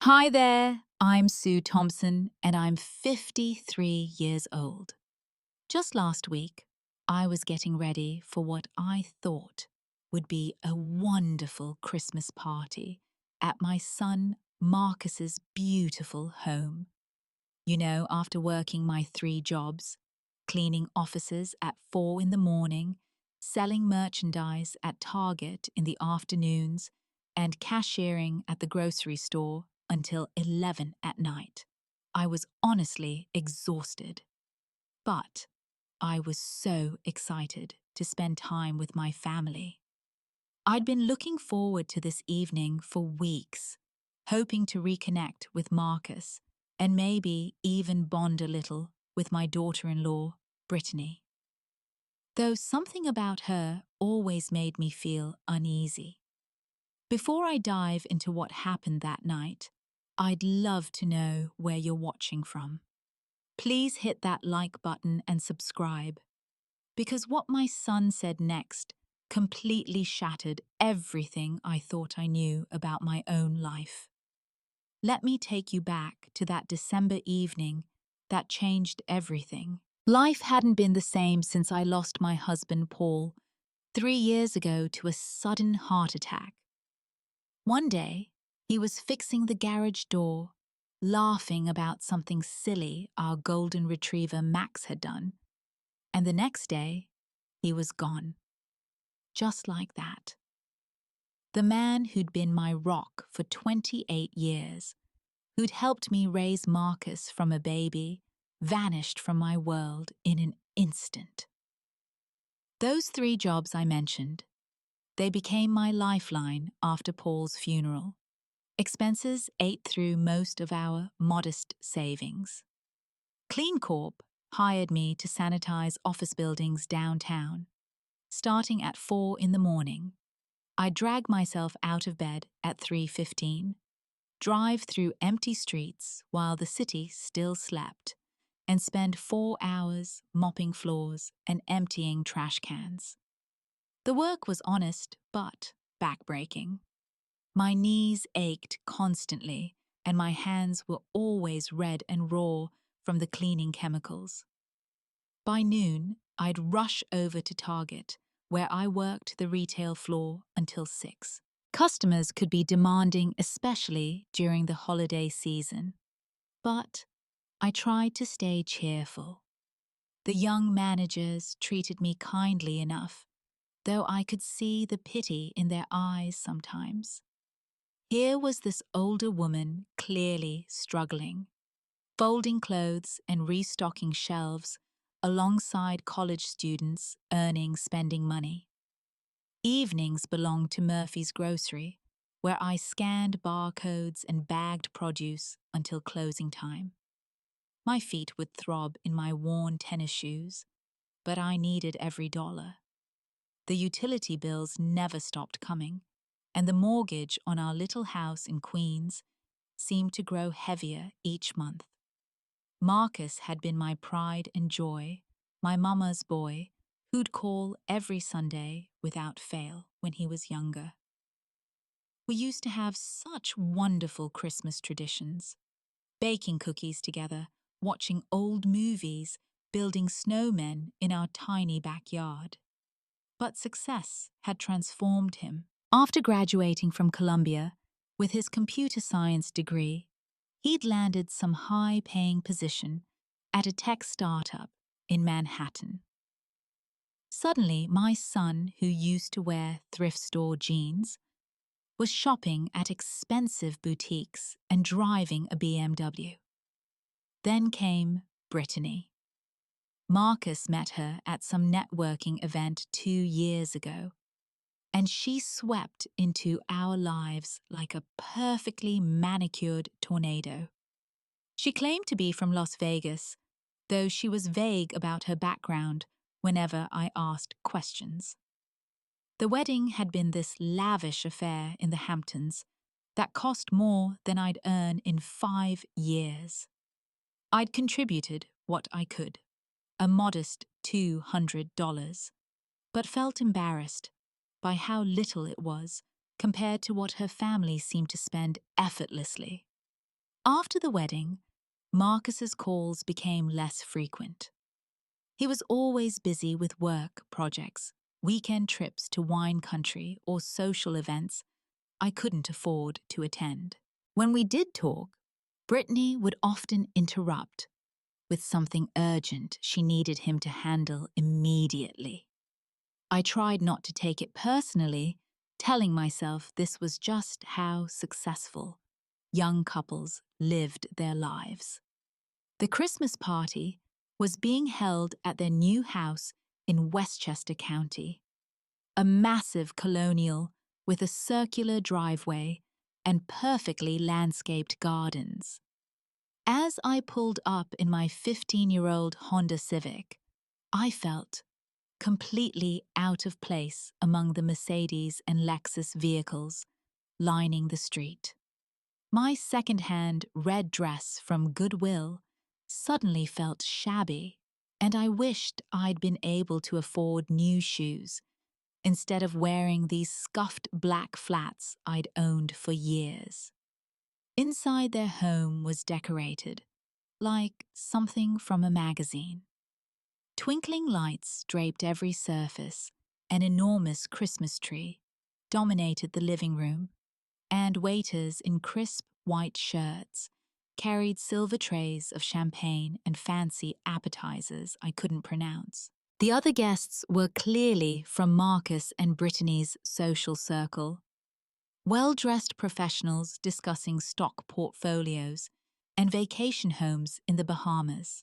Hi there, I'm Sue Thompson and I'm 53 years old. Just last week, I was getting ready for what I thought would be a wonderful Christmas party at my son Marcus's beautiful home. You know, after working my 3 jobs, cleaning offices at 4 in the morning, selling merchandise at Target in the afternoons, and cashiering at the grocery store until 11 at night. I was honestly exhausted. But I was so excited to spend time with my family. I'd been looking forward to this evening for weeks, hoping to reconnect with Marcus and maybe even bond a little with my daughter-in-law, Brittany. Though something about her always made me feel uneasy. Before I dive into what happened that night, I'd love to know where you're watching from. Please hit that like button and subscribe, because what my son said next completely shattered everything I thought I knew about my own life. Let me take you back to that December evening that changed everything. Life hadn't been the same since I lost my husband, Paul, 3 years ago to a sudden heart attack. One day, he was fixing the garage door, laughing about something silly our golden retriever Max had done, and the next day, he was gone. Just like that. The man who'd been my rock for 28 years, who'd helped me raise Marcus from a baby, vanished from my world in an instant. Those 3 jobs I mentioned, they became my lifeline after Paul's funeral. Expenses ate through most of our modest savings. Clean Corp hired me to sanitize office buildings downtown. Starting at 4 in the morning, I drag myself out of bed at 3:15, drive through empty streets while the city still slept, and spend 4 hours mopping floors and emptying trash cans. The work was honest but backbreaking. My knees ached constantly, and my hands were always red and raw from the cleaning chemicals. By noon, I'd rush over to Target, where I worked the retail floor until 6. Customers could be demanding, especially during the holiday season. But I tried to stay cheerful. The young managers treated me kindly enough, though I could see the pity in their eyes sometimes. Here was this older woman clearly struggling, folding clothes and restocking shelves alongside college students earning spending money. Evenings belonged to Murphy's Grocery, where I scanned barcodes and bagged produce until closing time. My feet would throb in my worn tennis shoes, but I needed every dollar. The utility bills never stopped coming, and the mortgage on our little house in Queens seemed to grow heavier each month. Marcus had been my pride and joy, my mama's boy, who'd call every Sunday without fail when he was younger. We used to have such wonderful Christmas traditions, baking cookies together, watching old movies, building snowmen in our tiny backyard. But success had transformed him. After graduating from Columbia with his computer science degree, he'd landed some high-paying position at a tech startup in Manhattan. Suddenly, my son, who used to wear thrift store jeans, was shopping at expensive boutiques and driving a BMW. Then came Brittany. Marcus met her at some networking event 2 years ago, and she swept into our lives like a perfectly manicured tornado. She claimed to be from Las Vegas, though she was vague about her background whenever I asked questions. The wedding had been this lavish affair in the Hamptons that cost more than I'd earn in 5 years. I'd contributed what I could, a modest $200, but felt embarrassed by how little it was compared to what her family seemed to spend effortlessly. After the wedding, Marcus's calls became less frequent. He was always busy with work projects, weekend trips to wine country, or social events I couldn't afford to attend. When we did talk, Brittany would often interrupt with something urgent she needed him to handle immediately. I tried not to take it personally, telling myself this was just how successful young couples lived their lives. The Christmas party was being held at their new house in Westchester County, a massive colonial with a circular driveway and perfectly landscaped gardens. As I pulled up in my 15-year-old Honda Civic, I felt completely out of place among the Mercedes and Lexus vehicles lining the street. My second-hand red dress from Goodwill suddenly felt shabby, and I wished I'd been able to afford new shoes instead of wearing these scuffed black flats I'd owned for years. Inside their home was decorated like something from a magazine. Twinkling lights draped every surface, an enormous Christmas tree dominated the living room, and waiters in crisp white shirts carried silver trays of champagne and fancy appetizers I couldn't pronounce. The other guests were clearly from Marcus and Brittany's social circle, well-dressed professionals discussing stock portfolios and vacation homes in the Bahamas.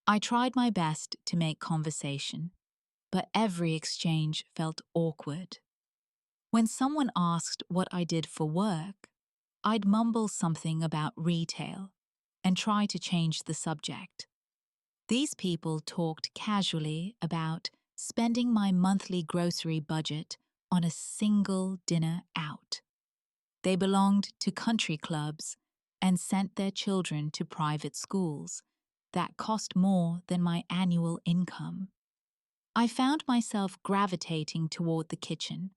I tried my best to make conversation, but every exchange felt awkward. When someone asked what I did for work, I'd mumble something about retail and try to change the subject. These people talked casually about spending my monthly grocery budget on a single dinner out. They belonged to country clubs and sent their children to private schools that cost more than my annual income. I found myself gravitating toward the kitchen,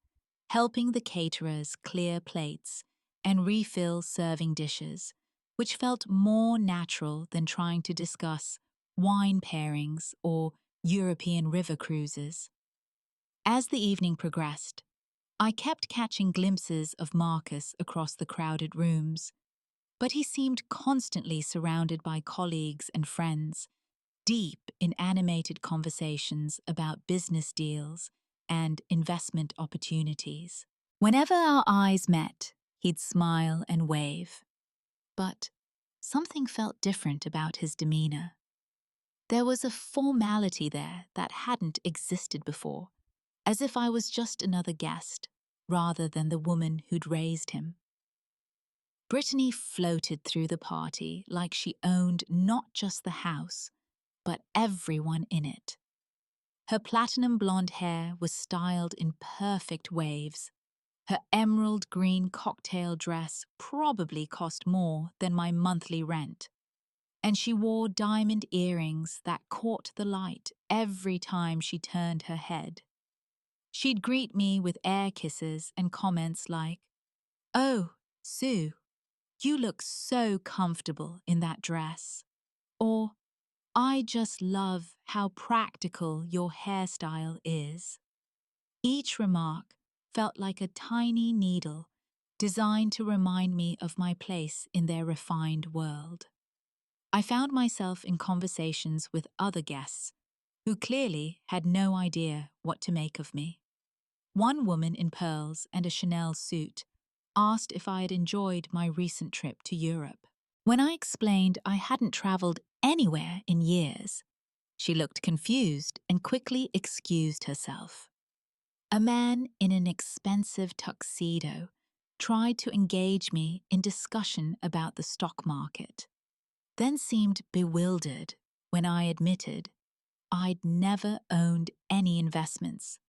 helping the caterers clear plates and refill serving dishes, which felt more natural than trying to discuss wine pairings or European river cruises. As the evening progressed, I kept catching glimpses of Marcus across the crowded rooms, but he seemed constantly surrounded by colleagues and friends, deep in animated conversations about business deals and investment opportunities. Whenever our eyes met, he'd smile and wave. But something felt different about his demeanor. There was a formality there that hadn't existed before, as if I was just another guest, rather than the woman who'd raised him. Brittany floated through the party like she owned not just the house, but everyone in it. Her platinum blonde hair was styled in perfect waves. Her emerald green cocktail dress probably cost more than my monthly rent, and she wore diamond earrings that caught the light every time she turned her head. She'd greet me with air kisses and comments like, "Oh, Sue, you look so comfortable in that dress," or "I just love how practical your hairstyle is." Each remark felt like a tiny needle designed to remind me of my place in their refined world. I found myself in conversations with other guests who clearly had no idea what to make of me. One woman in pearls and a Chanel suit asked if I had enjoyed my recent trip to Europe. When I explained I hadn't traveled anywhere in years, she looked confused and quickly excused herself. A man in an expensive tuxedo tried to engage me in discussion about the stock market, then seemed bewildered when I admitted I'd never owned any investments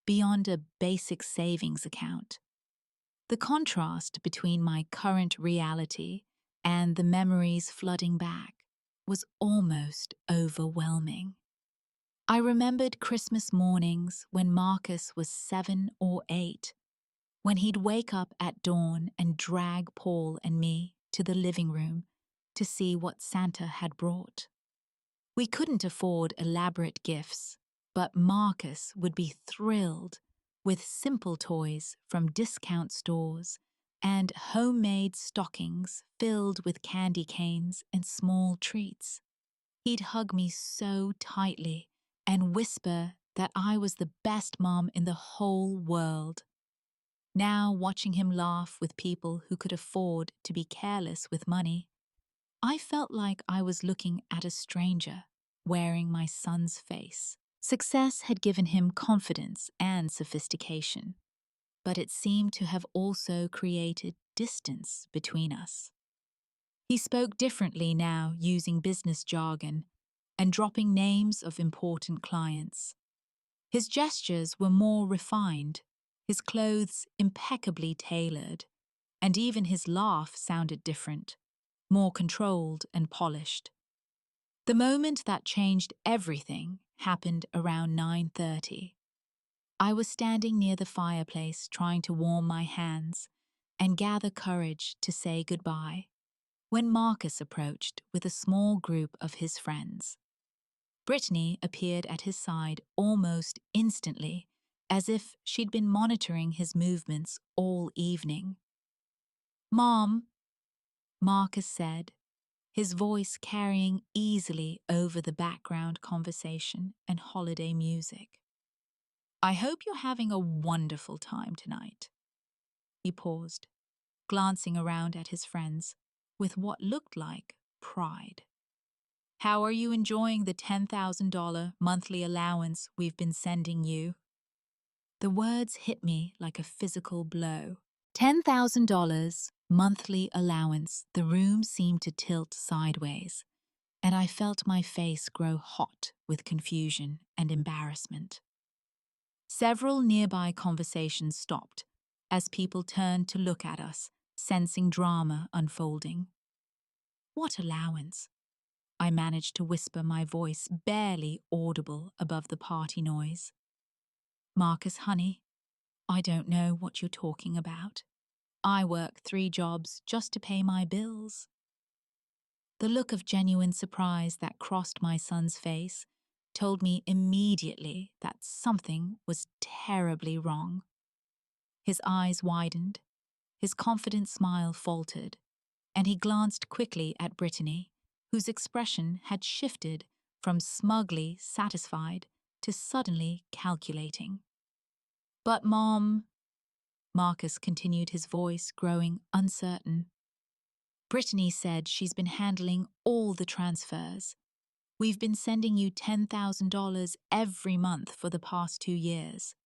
beyond a basic savings account. The contrast between my current reality and the memories flooding back was almost overwhelming. I remembered Christmas mornings when Marcus was 7 or 8, when he'd wake up at dawn and drag Paul and me to the living room to see what Santa had brought. We couldn't afford elaborate gifts, but Marcus would be thrilled with simple toys from discount stores and homemade stockings filled with candy canes and small treats. He'd hug me so tightly and whisper that I was the best mom in the whole world. Now, watching him laugh with people who could afford to be careless with money, I felt like I was looking at a stranger wearing my son's face. Success had given him confidence and sophistication, but it seemed to have also created distance between us. He spoke differently now, using business jargon and dropping names of important clients. His gestures were more refined, his clothes impeccably tailored, and even his laugh sounded different, more controlled and polished. The moment that changed everything happened around 9:30. I was standing near the fireplace trying to warm my hands and gather courage to say goodbye when Marcus approached with a small group of his friends. Brittany appeared at his side almost instantly, as if she'd been monitoring his movements all evening. "Mom," Marcus said, his voice carrying easily over the background conversation and holiday music. "I hope you're having a wonderful time tonight." He paused, glancing around at his friends with what looked like pride. "How are you enjoying the $10,000 monthly allowance we've been sending you?" The words hit me like a physical blow. $10,000 monthly allowance. The room seemed to tilt sideways, and I felt my face grow hot with confusion and embarrassment. Several nearby conversations stopped as people turned to look at us, sensing drama unfolding. "What allowance?" I managed to whisper, my voice barely audible above the party noise. "Marcus, honey, I don't know what you're talking about. I work 3 jobs just to pay my bills." The look of genuine surprise that crossed my son's face told me immediately that something was terribly wrong. His eyes widened, his confident smile faltered, and he glanced quickly at Brittany, whose expression had shifted from smugly satisfied to suddenly calculating. "But Mom," Marcus continued, his voice growing uncertain. "Brittany said she's been handling all the transfers. We've been sending you $10,000 every month for the past 2 years.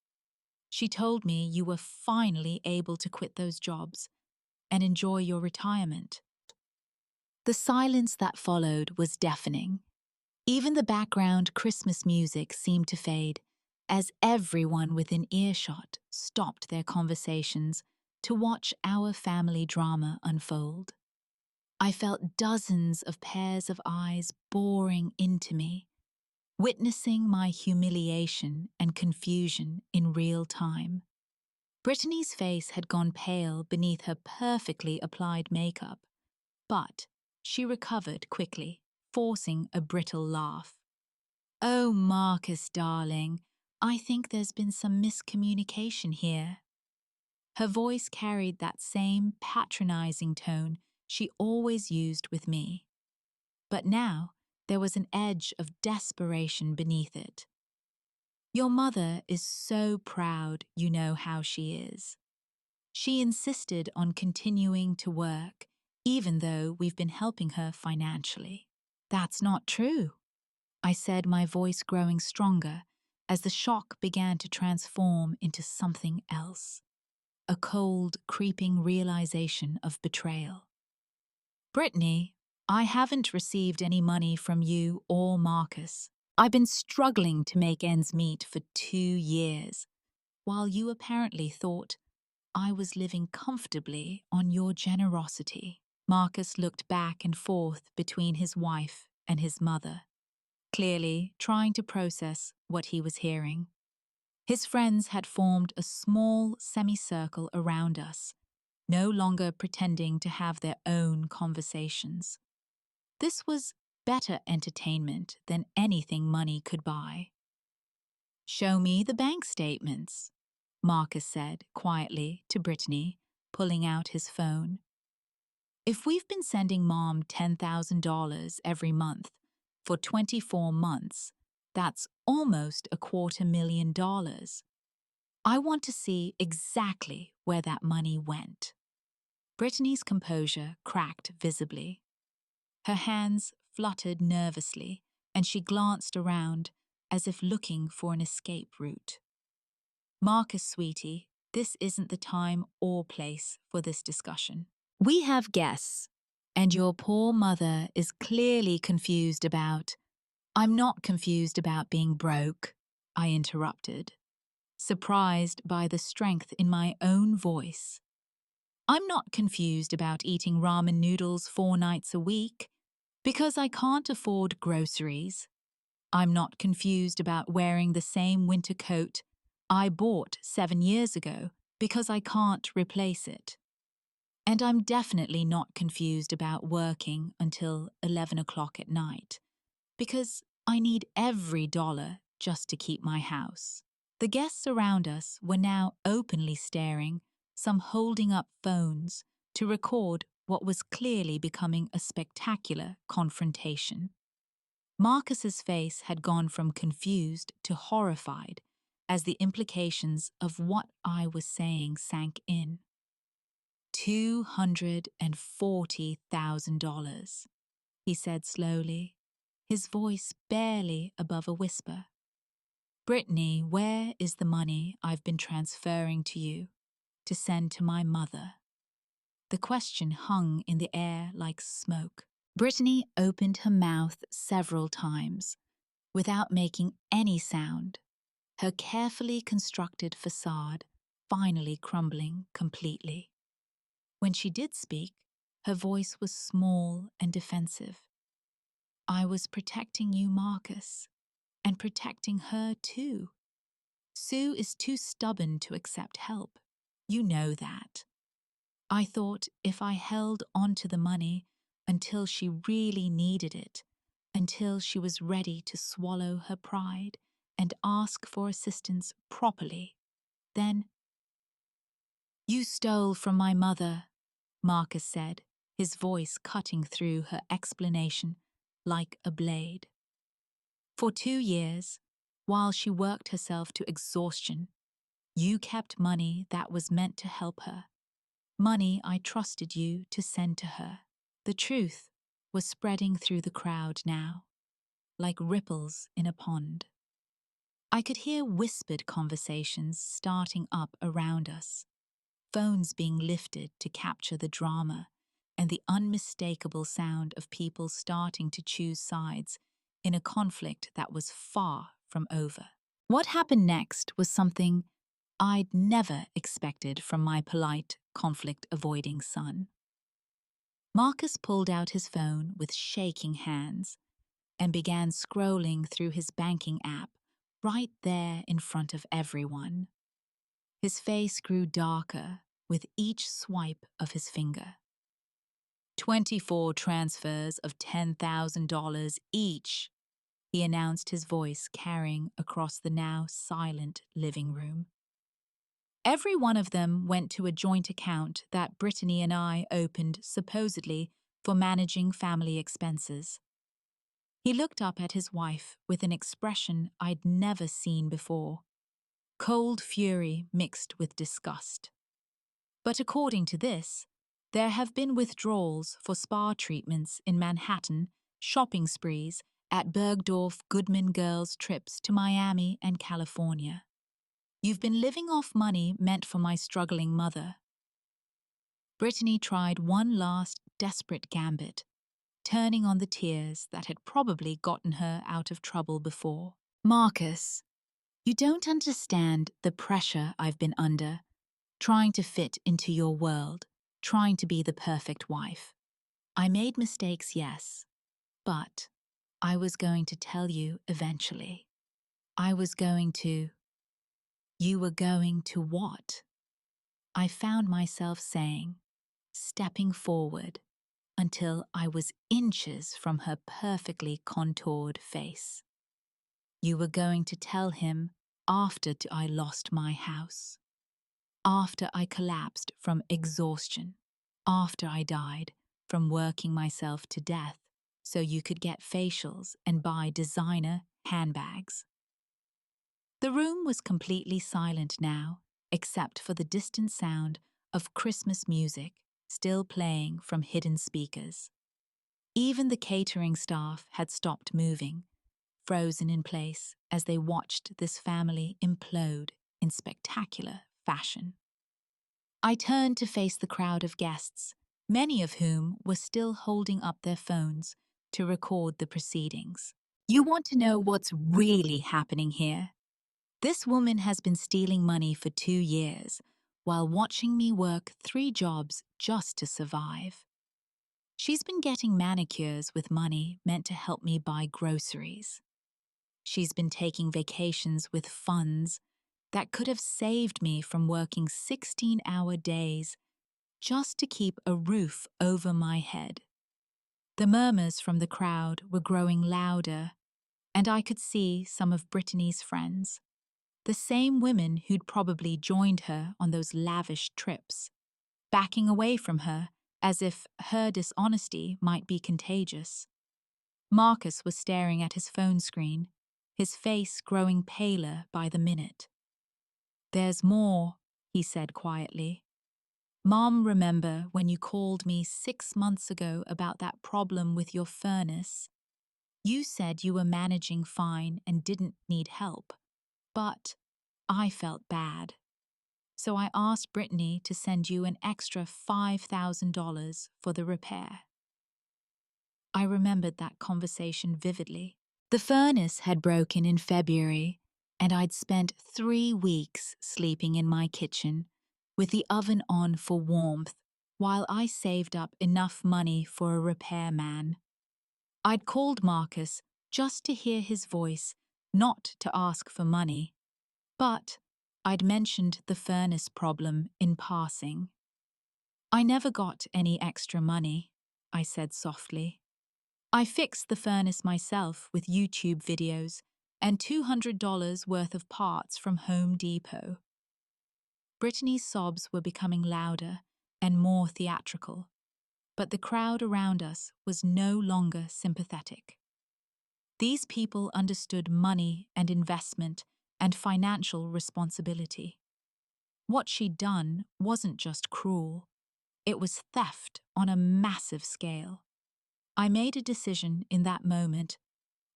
She told me you were finally able to quit those jobs and enjoy your retirement." The silence that followed was deafening. Even the background Christmas music seemed to fade as everyone within earshot stopped their conversations to watch our family drama unfold. I felt dozens of pairs of eyes boring into me, witnessing my humiliation and confusion in real time. Brittany's face had gone pale beneath her perfectly applied makeup, but she recovered quickly, forcing a brittle laugh. "Oh, Marcus, darling, I think there's been some miscommunication here." Her voice carried that same patronizing tone she always used with me. But now there was an edge of desperation beneath it. "Your mother is so proud, you know how she is. She insisted on continuing to work, even though we've been helping her financially." "That's not true," I said, my voice growing stronger as the shock began to transform into something else, a cold, creeping realization of betrayal. "Brittany, I haven't received any money from you or Marcus. I've been struggling to make ends meet for 2 years, while you apparently thought I was living comfortably on your generosity." Marcus looked back and forth between his wife and his mother, clearly trying to process what he was hearing. His friends had formed a small semicircle around us, no longer pretending to have their own conversations. This was better entertainment than anything money could buy. "Show me the bank statements," Marcus said quietly to Brittany, pulling out his phone. "If we've been sending Mom $10,000 every month for 24 months, that's almost $250,000. I want to see exactly where that money went." Brittany's composure cracked visibly. Her hands fluttered nervously, and she glanced around as if looking for an escape route. "Marcus, sweetie, this isn't the time or place for this discussion. We have guests, and your poor mother is clearly confused about—" "I'm not confused about being broke," I interrupted, surprised by the strength in my own voice. "I'm not confused about eating ramen noodles 4 nights a week because I can't afford groceries. I'm not confused about wearing the same winter coat I bought 7 years ago because I can't replace it. And I'm definitely not confused about working until 11 o'clock at night because I need every dollar just to keep my house." The guests around us were now openly staring, some holding up phones to record what was clearly becoming a spectacular confrontation. Marcus's face had gone from confused to horrified as the implications of what I was saying sank in. $240,000, he said slowly, his voice barely above a whisper. "Brittany, where is the money I've been transferring to you to send to my mother?" The question hung in the air like smoke. Brittany opened her mouth several times, without making any sound, her carefully constructed facade finally crumbling completely. When she did speak, her voice was small and defensive. "I was protecting you, Marcus, and protecting her too. Sue is too stubborn to accept help. You know that. I thought if I held onto the money until she really needed it, until she was ready to swallow her pride and ask for assistance properly, then—" "You stole from my mother," Marcus said, his voice cutting through her explanation like a blade. "For 2 years, while she worked herself to exhaustion, you kept money that was meant to help her, money I trusted you to send to her." The truth was spreading through the crowd now, like ripples in a pond. I could hear whispered conversations starting up around us, phones being lifted to capture the drama, and the unmistakable sound of people starting to choose sides in a conflict that was far from over. What happened next was something I'd never expected from my polite, conflict-avoiding son. Marcus pulled out his phone with shaking hands and began scrolling through his banking app right there in front of everyone. His face grew darker with each swipe of his finger. 24 transfers of $10,000 each, he announced, his voice carrying across the now silent living room. Every one of them went to a joint account that Brittany and I opened supposedly for managing family expenses. He looked up at his wife with an expression I'd never seen before, cold fury mixed with disgust. But according to this, there have been withdrawals for spa treatments in Manhattan, shopping sprees at Bergdorf Goodman girls' trips to Miami and California. You've been living off money meant for my struggling mother. Brittany tried one last desperate gambit, turning on the tears that had probably gotten her out of trouble before. "Marcus, you don't understand the pressure I've been under, trying to fit into your world, trying to be the perfect wife. I made mistakes, yes, but I was going to tell you eventually. I was going to—" "You were going to what?" I found myself saying, stepping forward until I was inches from her perfectly contoured face. You were going to tell him after I lost my house, after I collapsed from exhaustion, after I died from working myself to death so you could get facials and buy designer handbags. The room was completely silent now, except for the distant sound of Christmas music still playing from hidden speakers. Even the catering staff had stopped moving, frozen in place as they watched this family implode in spectacular fashion. I turned to face the crowd of guests, many of whom were still holding up their phones to record the proceedings. You want to know what's really happening here? This woman has been stealing money for 2 years while watching me work 3 jobs just to survive. She's been getting manicures with money meant to help me buy groceries. She's been taking vacations with funds that could have saved me from working 16-hour days just to keep a roof over my head. The murmurs from the crowd were growing louder, and I could see some of Brittany's friends, the same women who'd probably joined her on those lavish trips, backing away from her as if her dishonesty might be contagious. Marcus was staring at his phone screen, his face growing paler by the minute. "There's more," he said quietly. "Mom, remember when you called me 6 months ago about that problem with your furnace? You said you were managing fine and didn't need help, but I felt bad. So I asked Brittany to send you an extra $5,000 for the repair." I remembered that conversation vividly. The furnace had broken in February, and I'd spent 3 weeks sleeping in my kitchen with the oven on for warmth while I saved up enough money for a repairman. I'd called Marcus just to hear his voice, not to ask for money, but I'd mentioned the furnace problem in passing. "I never got any extra money," I said softly. "I fixed the furnace myself with YouTube videos and $200 worth of parts from Home Depot." Brittany's sobs were becoming louder and more theatrical, but the crowd around us was no longer sympathetic. These people understood money and investment and financial responsibility. What she'd done wasn't just cruel, it was theft on a massive scale. I made a decision in that moment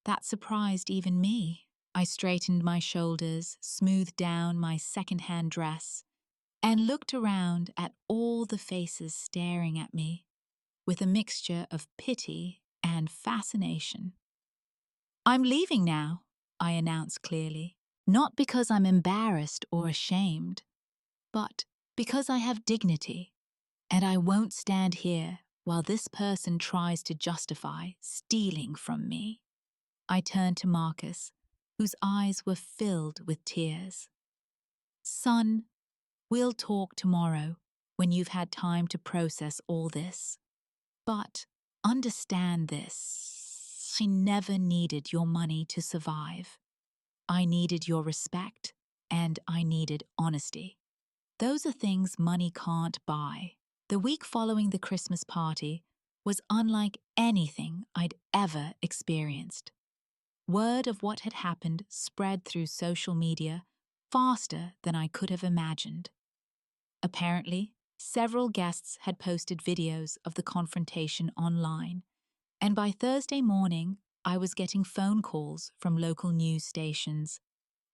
that surprised even me. I straightened my shoulders, smoothed down my second-hand dress, and looked around at all the faces staring at me with a mixture of pity and fascination. "I'm leaving now," I announced clearly, "not because I'm embarrassed or ashamed, but because I have dignity, and I won't stand here while this person tries to justify stealing from me." I turned to Marcus, whose eyes were filled with tears. "Son, we'll talk tomorrow when you've had time to process all this. But understand this: I never needed your money to survive. I needed your respect, and I needed honesty. Those are things money can't buy." The week following the Christmas party was unlike anything I'd ever experienced. Word of what had happened spread through social media faster than I could have imagined. Apparently, several guests had posted videos of the confrontation online, and by Thursday morning, I was getting phone calls from local news stations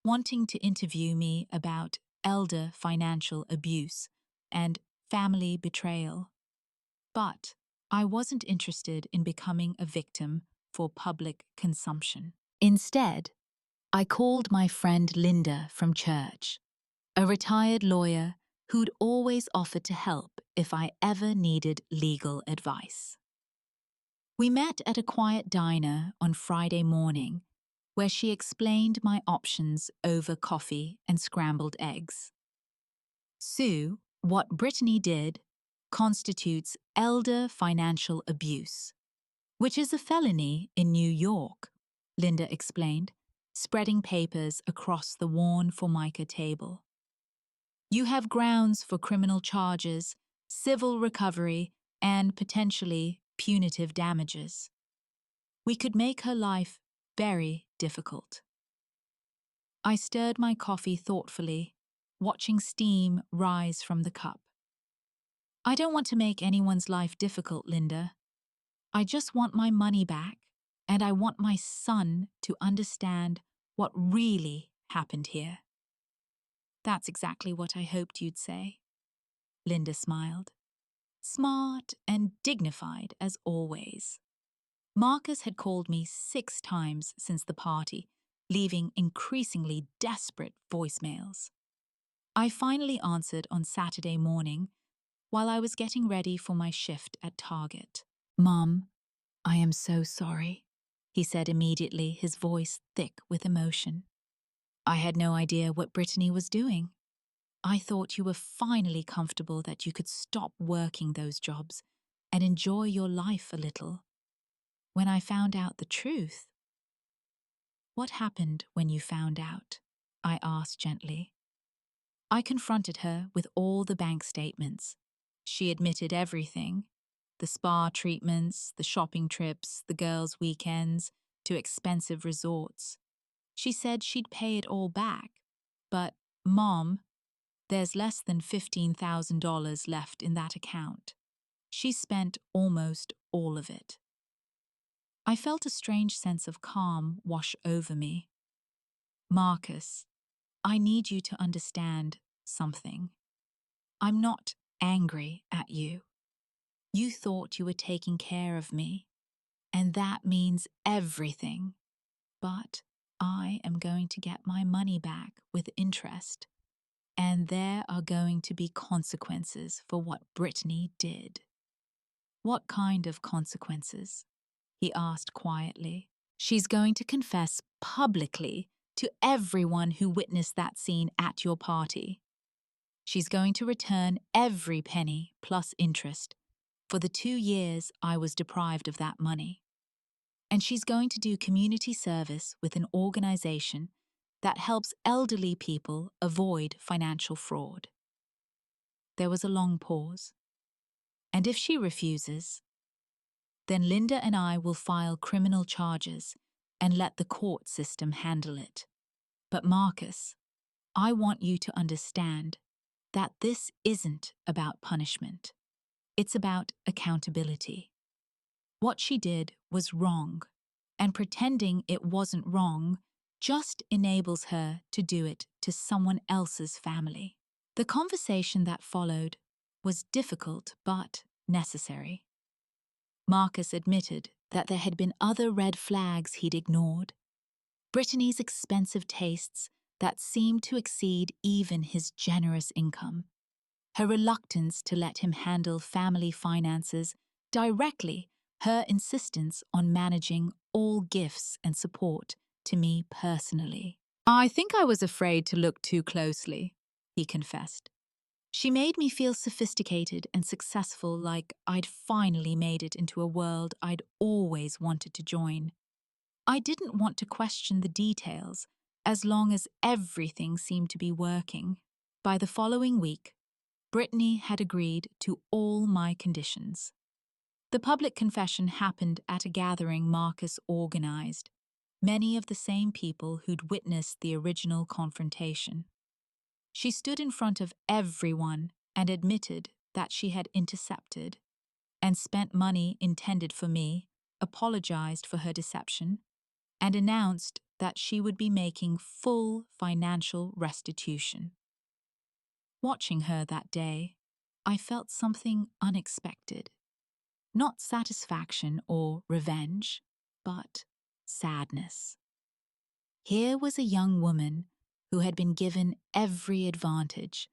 wanting to interview me about elder financial abuse and family betrayal. But I wasn't interested in becoming a victim for public consumption. Instead, I called my friend Linda from church, a retired lawyer who'd always offered to help if I ever needed legal advice. We met at a quiet diner on Friday morning, where she explained my options over coffee and scrambled eggs. "Sue, What Brittany did constitutes elder financial abuse, which is a felony in New York, Linda explained, spreading papers across the worn Formica table. You have grounds for criminal charges, civil recovery, and potentially punitive damages. We could make her life very difficult. I stirred my coffee thoughtfully, watching steam rise from the cup. I don't want to make anyone's life difficult, Linda. I just want my money back, and I want my son to understand what really happened here. That's exactly what I hoped you'd say. Linda smiled. Smart and dignified as always. Marcus had called me 6 times since the party, leaving increasingly desperate voicemails. I finally answered on Saturday morning while I was getting ready for my shift at Target. Mom, I am so sorry, he said immediately, his voice thick with emotion. I had no idea what Brittany was doing. I thought you were finally comfortable that you could stop working those jobs and enjoy your life a little. When I found out the truth. What happened when you found out? I asked gently. I confronted her with all the bank statements. She admitted everything. The spa treatments, the shopping trips, the girls' weekends, to expensive resorts. She said she'd pay it all back. But, Mom, there's less than $15,000 left in that account. She spent almost all of it. I felt a strange sense of calm wash over me. Marcus, I need you to understand something. I'm not angry at you. You thought you were taking care of me, and that means everything. But I am going to get my money back with interest, and there are going to be consequences for what Brittany did. What kind of consequences? He asked quietly. She's going to confess publicly to everyone who witnessed that scene at your party. She's going to return every penny plus interest for the 2 years I was deprived of that money. And she's going to do community service with an organization that helps elderly people avoid financial fraud. There was a long pause. And if she refuses, then Linda and I will file criminal charges and let the court system handle it. But Marcus, I want you to understand that this isn't about punishment. It's about accountability. What she did was wrong, and pretending it wasn't wrong just enables her to do it to someone else's family. The conversation that followed was difficult but necessary. Marcus admitted that there had been other red flags he'd ignored. Brittany's expensive tastes that seemed to exceed even his generous income. Her reluctance to let him handle family finances directly, her insistence on managing all gifts and support to me personally. I think I was afraid to look too closely, he confessed. She made me feel sophisticated and successful, like I'd finally made it into a world I'd always wanted to join. I didn't want to question the details, as long as everything seemed to be working. By the following week, Brittany had agreed to all my conditions. The public confession happened at a gathering Marcus organized, many of the same people who'd witnessed the original confrontation. She stood in front of everyone and admitted that she had intercepted and spent money intended for me, apologized for her deception, and announced that she would be making full financial restitution. Watching her that day, I felt something unexpected. Not satisfaction or revenge, but sadness. Here was a young woman who had been given every advantage,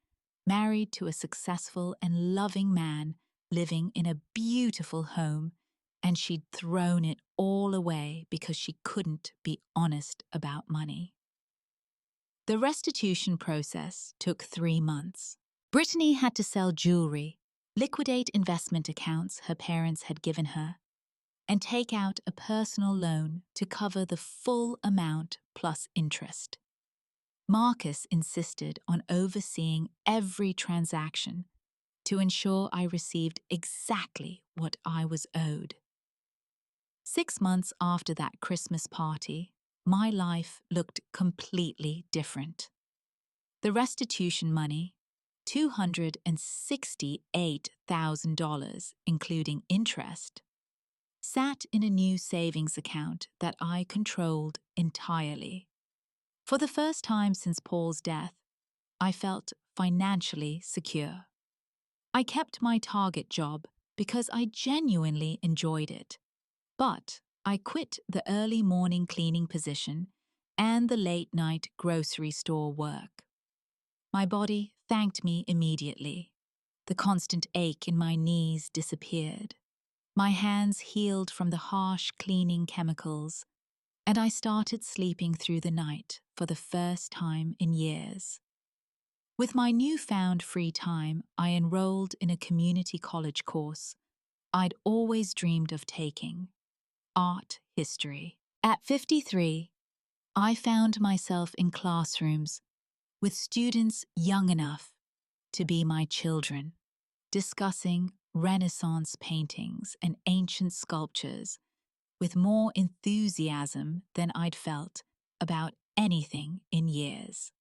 married to a successful and loving man, living in a beautiful home, and she'd thrown it all away because she couldn't be honest about money. The restitution process took 3 months. Brittany had to sell jewelry, liquidate investment accounts her parents had given her, and take out a personal loan to cover the full amount plus interest. Marcus insisted on overseeing every transaction to ensure I received exactly what I was owed. 6 months after that Christmas party, my life looked completely different. The restitution money, $268,000, including interest, sat in a new savings account that I controlled entirely. For the first time since Paul's death, I felt financially secure. I kept my target job because I genuinely enjoyed it, but I quit the early morning cleaning position and the late-night grocery store work. My body thanked me immediately. The constant ache in my knees disappeared. My hands healed from the harsh cleaning chemicals, and I started sleeping through the night for the first time in years. With my newfound free time, I enrolled in a community college course I'd always dreamed of taking: art history. At 53, I found myself in classrooms with students young enough to be my children, discussing Renaissance paintings and ancient sculptures with more enthusiasm than I'd felt about anything in years.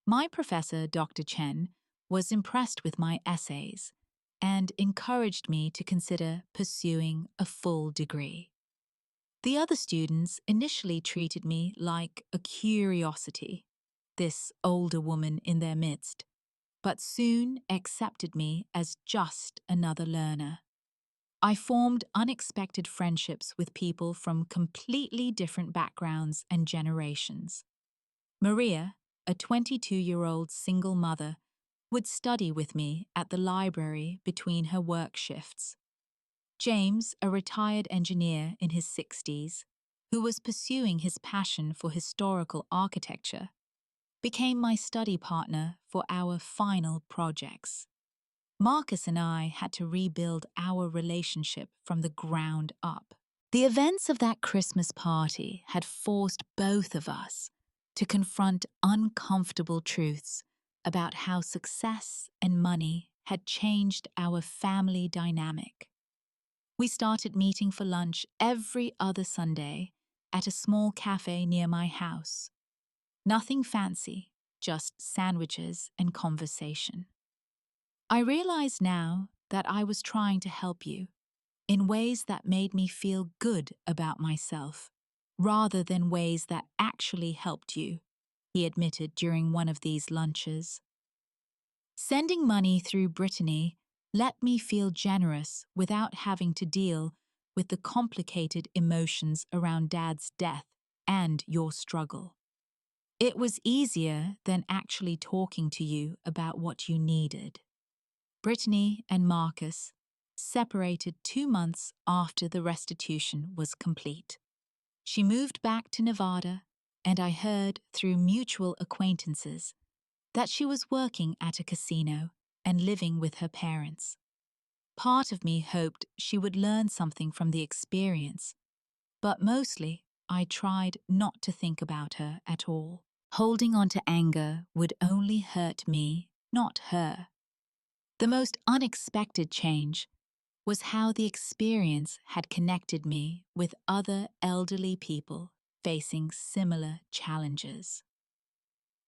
My professor, Dr. Chen, was impressed with my essays and encouraged me to consider pursuing a full degree. The other students initially treated me like a curiosity, this older woman in their midst, but soon accepted me as just another learner. I formed unexpected friendships with people from completely different backgrounds and generations. Maria, a 22-year-old single mother, would study with me at the library between her work shifts. James, a retired engineer in his 60s, who was pursuing his passion for historical architecture, became my study partner for our final projects. Marcus and I had to rebuild our relationship from the ground up. The events of that Christmas party had forced both of us to confront uncomfortable truths about how success and money had changed our family dynamic. We started meeting for lunch every other Sunday at a small cafe near my house. Nothing fancy, just sandwiches and conversation. I realize now that I was trying to help you in ways that made me feel good about myself, rather than ways that actually helped you, he admitted during one of these lunches. Sending money through Brittany let me feel generous without having to deal with the complicated emotions around Dad's death and your struggle. It was easier than actually talking to you about what you needed. Brittany and Marcus separated 2 months after the restitution was complete. She moved back to Nevada, and I heard through mutual acquaintances that she was working at a casino and living with her parents. Part of me hoped she would learn something from the experience, but mostly I tried not to think about her at all. Holding on to anger would only hurt me, not her. The most unexpected change was how the experience had connected me with other elderly people facing similar challenges.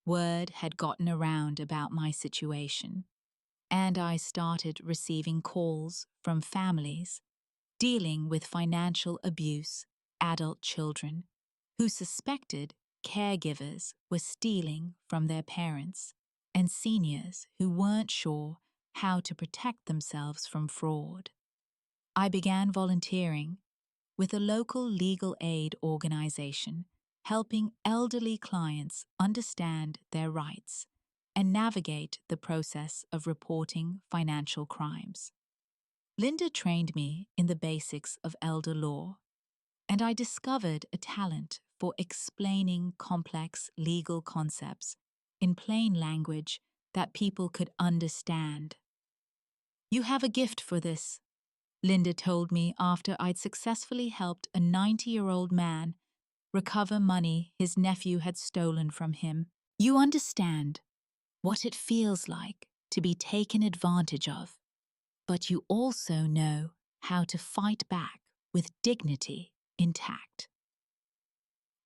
Word had gotten around about my situation, and I started receiving calls from families dealing with financial abuse, adult children who suspected caregivers were stealing from their parents, and seniors who weren't sure how to protect themselves from fraud. I began volunteering with a local legal aid organization, helping elderly clients understand their rights and navigate the process of reporting financial crimes. Linda trained me in the basics of elder law, and I discovered a talent for explaining complex legal concepts in plain language that people could understand. "You have a gift for this," Linda told me after I'd successfully helped a 90-year-old man recover money his nephew had stolen from him. "You understand what it feels like to be taken advantage of, but you also know how to fight back with dignity intact."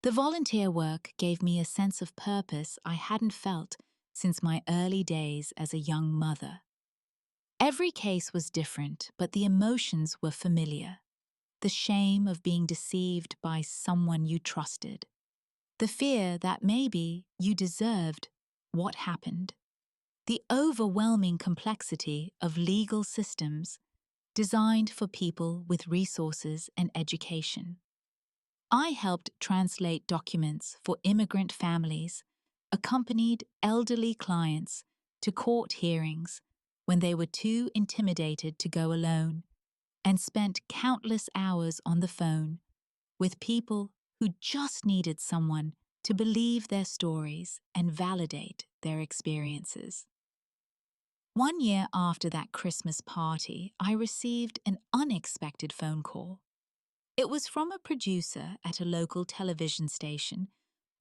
The volunteer work gave me a sense of purpose I hadn't felt since my early days as a young mother. Every case was different, but the emotions were familiar. The shame of being deceived by someone you trusted. The fear that maybe you deserved what happened. The overwhelming complexity of legal systems designed for people with resources and education. I helped translate documents for immigrant families, accompanied elderly clients to court hearings when they were too intimidated to go alone, and spent countless hours on the phone with people who just needed someone to believe their stories and validate their experiences. One year after that Christmas party, I received an unexpected phone call. It was from a producer at a local television station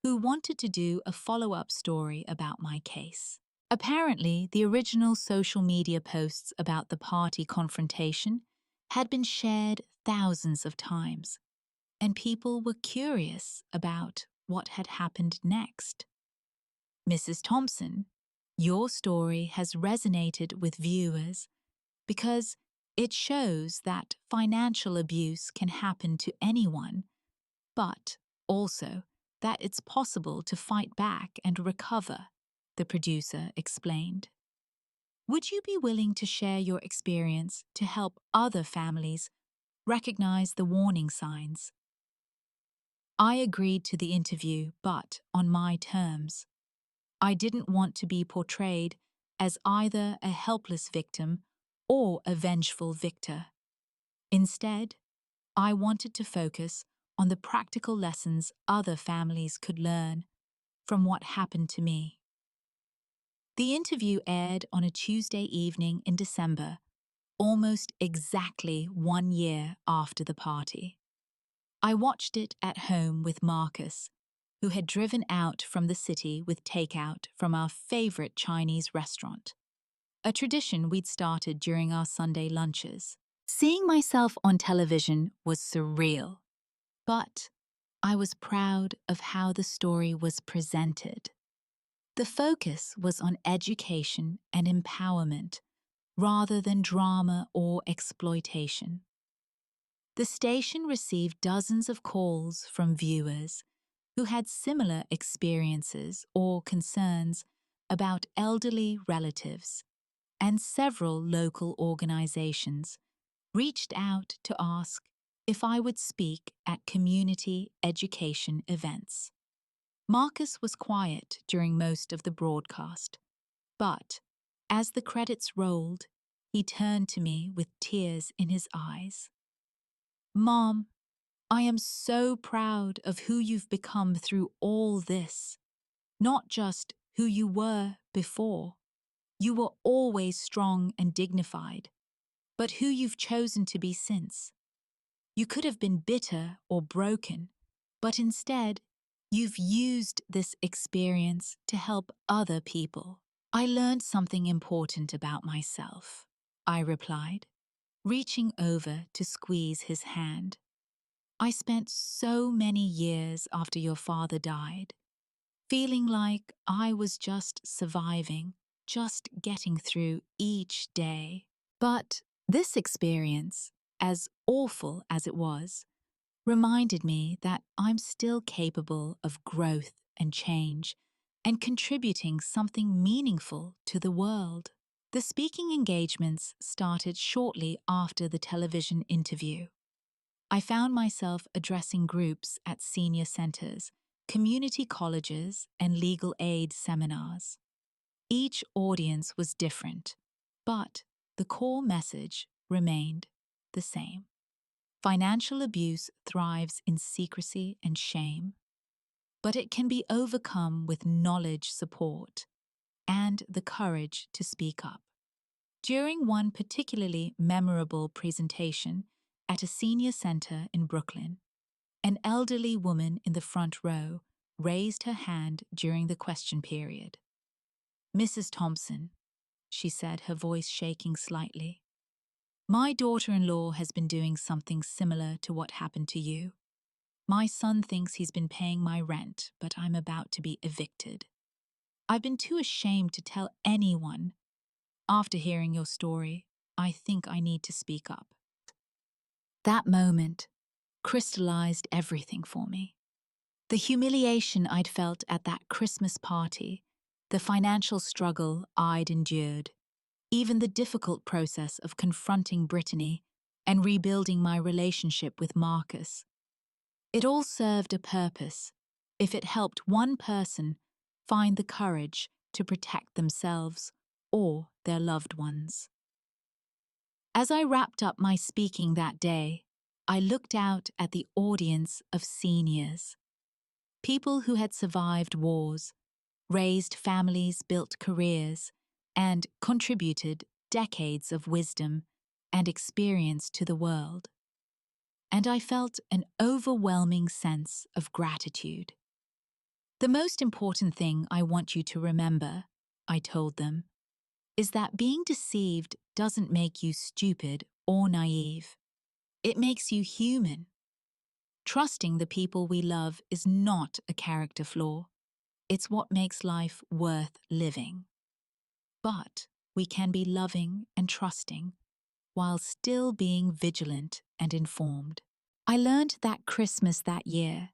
who wanted to do a follow-up story about my case. Apparently, the original social media posts about the party confrontation had been shared thousands of times, and people were curious about what had happened next. "Mrs. Thompson, your story has resonated with viewers because it shows that financial abuse can happen to anyone, but also that it's possible to fight back and recover," the producer explained. "Would you be willing to share your experience to help other families recognize the warning signs?" I agreed to the interview, but on my terms. I didn't want to be portrayed as either a helpless victim or a vengeful victor. Instead, I wanted to focus on the practical lessons other families could learn from what happened to me. The interview aired on a Tuesday evening in December, almost exactly 1 year after the party. I watched it at home with Marcus, who had driven out from the city with takeout from our favorite Chinese restaurant, a tradition we'd started during our Sunday lunches. Seeing myself on television was surreal, but I was proud of how the story was presented. The focus was on education and empowerment rather than drama or exploitation. The station received dozens of calls from viewers who had similar experiences or concerns about elderly relatives, and several local organizations reached out to ask if I would speak at community education events. Marcus was quiet during most of the broadcast, but as the credits rolled, he turned to me with tears in his eyes. "Mom, I am so proud of who you've become through all this. Not just who you were before. You were always strong and dignified, but who you've chosen to be since. You could have been bitter or broken, but instead, you've used this experience to help other people." "I learned something important about myself," I replied, reaching over to squeeze his hand. "I spent so many years after your father died, feeling like I was just surviving, just getting through each day. But this experience, as awful as it was, reminded me that I'm still capable of growth and change and contributing something meaningful to the world." The speaking engagements started shortly after the television interview. I found myself addressing groups at senior centers, community colleges, and legal aid seminars. Each audience was different, but the core message remained the same. Financial abuse thrives in secrecy and shame, but it can be overcome with knowledge support. and the courage to speak up. During one particularly memorable presentation at a senior center in Brooklyn, an elderly woman in the front row raised her hand during the question period. "Mrs. Thompson," she said, her voice shaking slightly, "my daughter-in-law has been doing something similar to what happened to you. My son thinks he's been paying my rent, but I'm about to be evicted. I've been too ashamed to tell anyone. After hearing your story, I think I need to speak up." That moment crystallized everything for me. The humiliation I'd felt at that Christmas party, the financial struggle I'd endured, even the difficult process of confronting Brittany and rebuilding my relationship with Marcus. It all served a purpose if it helped one person find the courage to protect themselves or their loved ones. As I wrapped up my speaking that day, I looked out at the audience of seniors, people who had survived wars, raised families, built careers, and contributed decades of wisdom and experience to the world. And I felt an overwhelming sense of gratitude. "The most important thing I want you to remember," I told them, "is that being deceived doesn't make you stupid or naive. It makes you human. Trusting the people we love is not a character flaw. It's what makes life worth living. But we can be loving and trusting while still being vigilant and informed." I learned that Christmas that year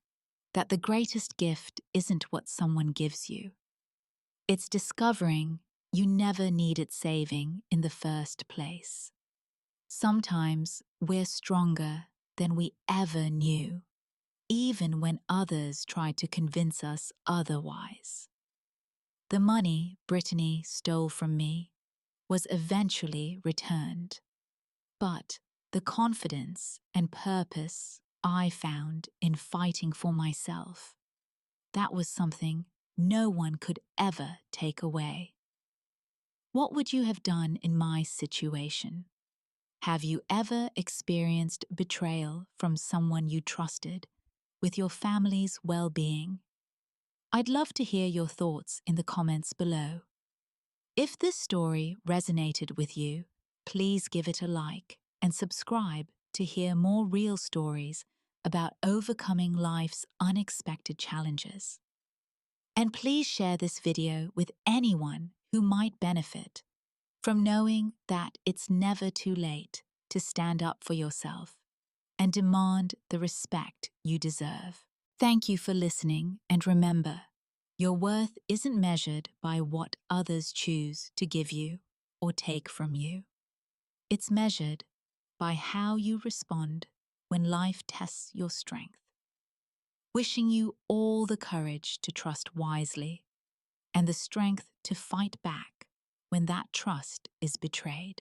that the greatest gift isn't what someone gives you. It's discovering you never needed saving in the first place. Sometimes we're stronger than we ever knew, even when others tried to convince us otherwise. The money Brittany stole from me was eventually returned, but the confidence and purpose I found in fighting for myself, that was something no one could ever take away. What would you have done in my situation? Have you ever experienced betrayal from someone you trusted with your family's well-being? I'd love to hear your thoughts in the comments below. If this story resonated with you, please give it a like and subscribe to hear more real stories about overcoming life's unexpected challenges. And please share this video with anyone who might benefit from knowing that it's never too late to stand up for yourself and demand the respect you deserve. Thank you for listening, and remember, your worth isn't measured by what others choose to give you or take from you. It's measured by how you respond when life tests your strength. Wishing you all the courage to trust wisely and the strength to fight back when that trust is betrayed.